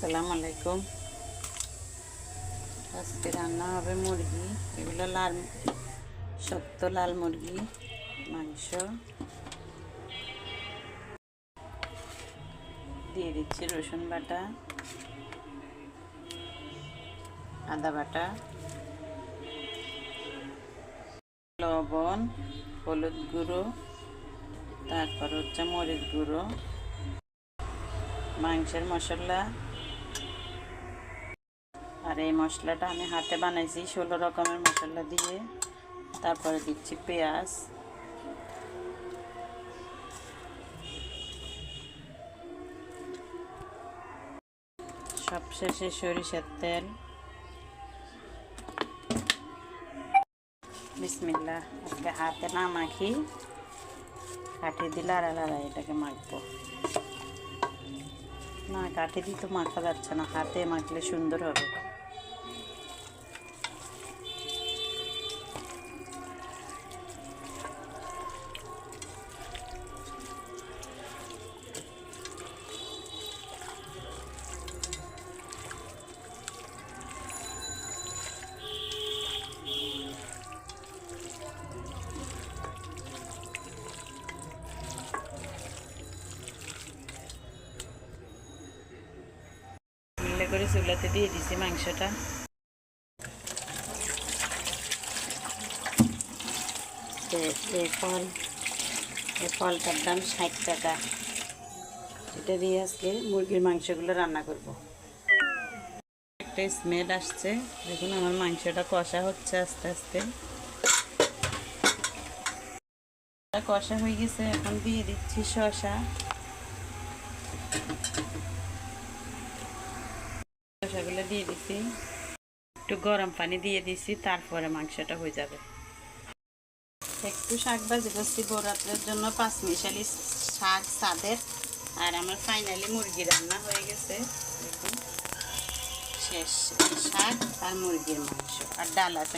আসসালামু আলাইকুম। আজকে রান্না হবে মুরগি। এগুলো লাল, শক্ত লাল মুরগি মাংস। দিয়ে দিচ্ছি রসুন বাটা, আদা বাটা, লবণ, হলুদ গুঁড়ো, তারপর হচ্ছে মরিচ গুঁড়ো, মাংসের মশলা। আর এই মশলাটা আমি হাতে বানাইছি 16 রকমের মশলা দিয়ে। তারপরে দিচ্ছি পেঁয়াজ, সবশেষে সরিষার তেল। বিসমিল্লাহ। আজকে হাতে না মাখি, কাঠি দিলে আড়া এটাকে মাখবো না। কাঠি দিয়ে তো মাখা যাচ্ছে না, হাতে মাখলে সুন্দর হবে। করে চুলাতে দিয়ে দিছি মাংসটা। এই ফলটার দাম 60 টাকা। এটা দিয়ে আজকে মুরগির মাংসগুলো রান্না করব। একটা স্মেল আসছে, দেখুন আমার মাংসটা কষা হচ্ছে আস্তে আস্তে। কষা হয়ে গেছে, এখন দিয়ে দিচ্ছি শসা। শসাগুলো দিয়ে দিছি, একটু গরম পানি দিয়ে দিছি, তারপরে মাংসটা হয়ে যাবে। একটু শাক ভাজি করছি বরাতের জন্য, 5 মিশালি শাক সাদের। আর আমার ফাইনালি মুরগি রান্না হয়ে গেছে। দেখুন শেষ, শাক আর মুরগির মাংস আর ডাল আছে।